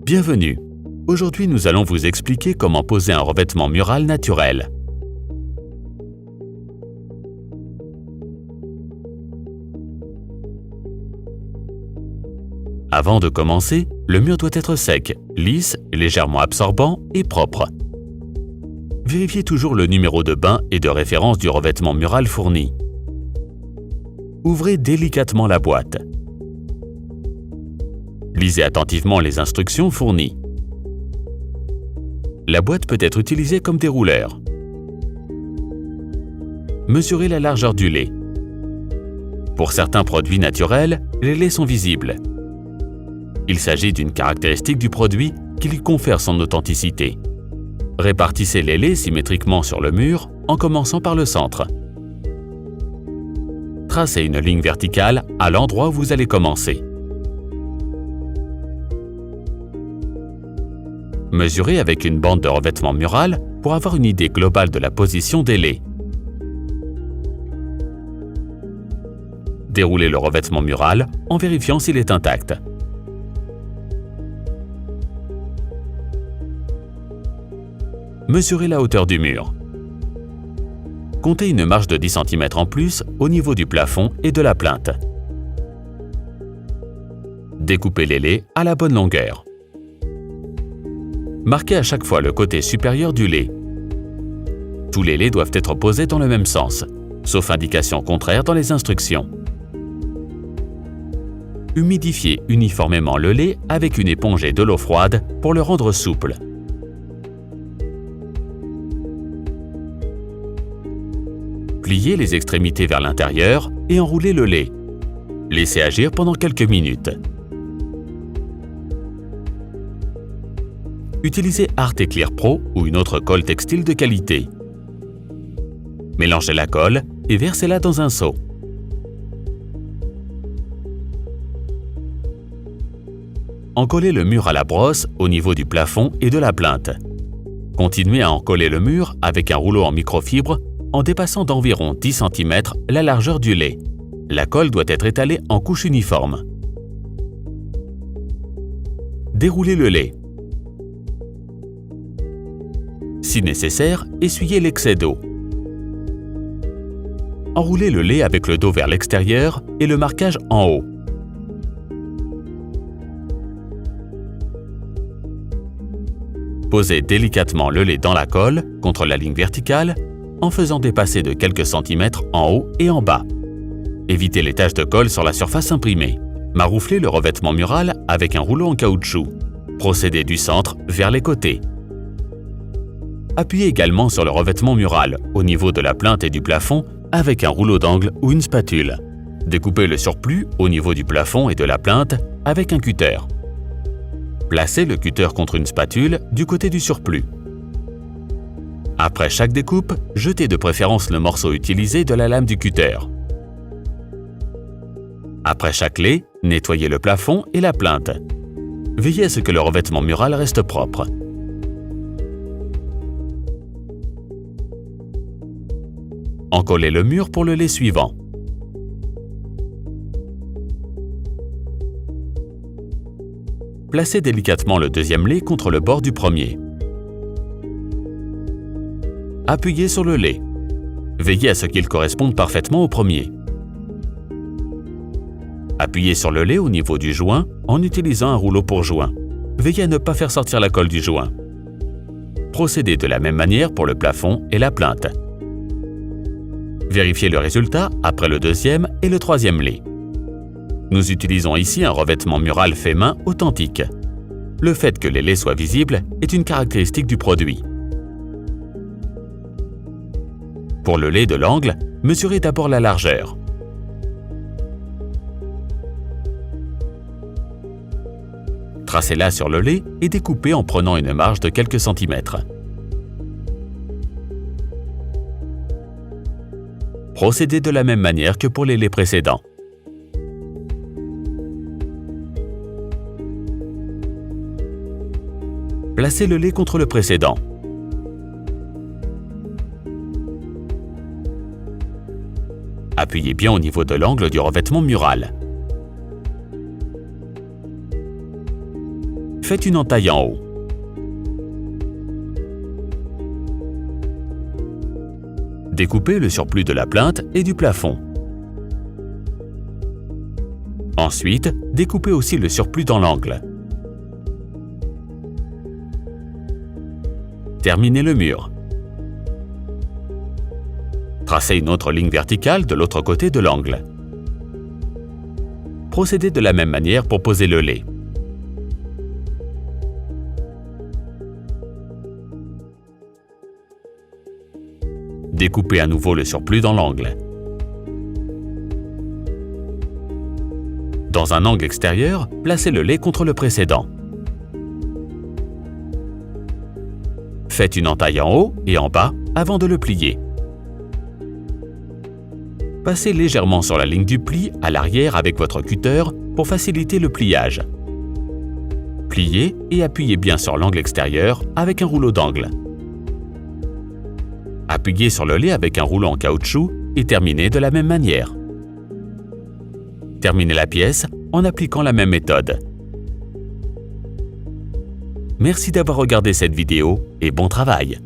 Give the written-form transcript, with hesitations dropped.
Bienvenue. Aujourd'hui, nous allons vous expliquer comment poser un revêtement mural naturel. Avant de commencer, le mur doit être sec, lisse, légèrement absorbant et propre. Vérifiez toujours le numéro de bain et de référence du revêtement mural fourni. Ouvrez délicatement la boîte. Lisez attentivement les instructions fournies. La boîte peut être utilisée comme dérouleur. Mesurez la largeur du lait. Pour certains produits naturels, les laits sont visibles. Il s'agit d'une caractéristique du produit qui lui confère son authenticité. Répartissez les laits symétriquement sur le mur en commençant par le centre. Tracez une ligne verticale à l'endroit où vous allez commencer. Mesurez avec une bande de revêtement mural pour avoir une idée globale de la position des laits. Déroulez le revêtement mural en vérifiant s'il est intact. Mesurez la hauteur du mur. Comptez une marge de 10 cm en plus au niveau du plafond et de la plinthe. Découpez les laits à la bonne longueur. Marquez à chaque fois le côté supérieur du lait. Tous les laits doivent être posés dans le même sens, sauf indication contraire dans les instructions. Humidifiez uniformément le lait avec une éponge et de l'eau froide pour le rendre souple. Pliez les extrémités vers l'intérieur et enroulez le lait. Laissez agir pendant quelques minutes. Utilisez Art Clear Pro ou une autre colle textile de qualité. Mélangez la colle et versez-la dans un seau. Encollez le mur à la brosse au niveau du plafond et de la plinthe. Continuez à encoller le mur avec un rouleau en microfibre en dépassant d'environ 10 cm la largeur du lait. La colle doit être étalée en couche uniforme. Déroulez le lait. Si nécessaire, essuyez l'excès d'eau. Enroulez le lait avec le dos vers l'extérieur et le marquage en haut. Posez délicatement le lait dans la colle, contre la ligne verticale, en faisant dépasser de quelques centimètres en haut et en bas. Évitez les taches de colle sur la surface imprimée. Marouflez le revêtement mural avec un rouleau en caoutchouc. Procédez du centre vers les côtés. Appuyez également sur le revêtement mural, au niveau de la plinthe et du plafond, avec un rouleau d'angle ou une spatule. Découpez le surplus au niveau du plafond et de la plinthe avec un cutter. Placez le cutter contre une spatule du côté du surplus. Après chaque découpe, jetez de préférence le morceau utilisé de la lame du cutter. Après chaque lait, nettoyez le plafond et la plinthe. Veillez à ce que le revêtement mural reste propre. Encollez le mur pour le lait suivant. Placez délicatement le deuxième lait contre le bord du premier. Appuyez sur le lait. Veillez à ce qu'il corresponde parfaitement au premier. Appuyez sur le lait au niveau du joint en utilisant un rouleau pour joint. Veillez à ne pas faire sortir la colle du joint. Procédez de la même manière pour le plafond et la plinthe. Vérifiez le résultat après le deuxième et le troisième lait. Nous utilisons ici un revêtement mural fait main authentique. Le fait que les laits soient visibles est une caractéristique du produit. Pour le lait de l'angle, mesurez d'abord la largeur. Tracez-la sur le lait et découpez en prenant une marge de quelques centimètres. Procédez de la même manière que pour les laits précédents. Placez le lait contre le précédent. Appuyez bien au niveau de l'angle du revêtement mural. faites une entaille en haut. Découpez le surplus de la plinthe et du plafond. Ensuite, découpez aussi le surplus dans l'angle. Terminez le mur. Tracez une autre ligne verticale de l'autre côté de l'angle. Procédez de la même manière pour poser le lait. Découpez à nouveau le surplus dans l'angle. Dans un angle extérieur, placez le lait contre le précédent. Faites une entaille en haut et en bas avant de le plier. Passez légèrement sur la ligne du pli à l'arrière avec votre cutter pour faciliter le pliage. Pliez et appuyez bien sur l'angle extérieur avec un rouleau d'angle. Appuyez sur le lait avec un rouleau en caoutchouc et terminez de la même manière. Terminez la pièce en appliquant la même méthode. Merci d'avoir regardé cette vidéo et bon travail!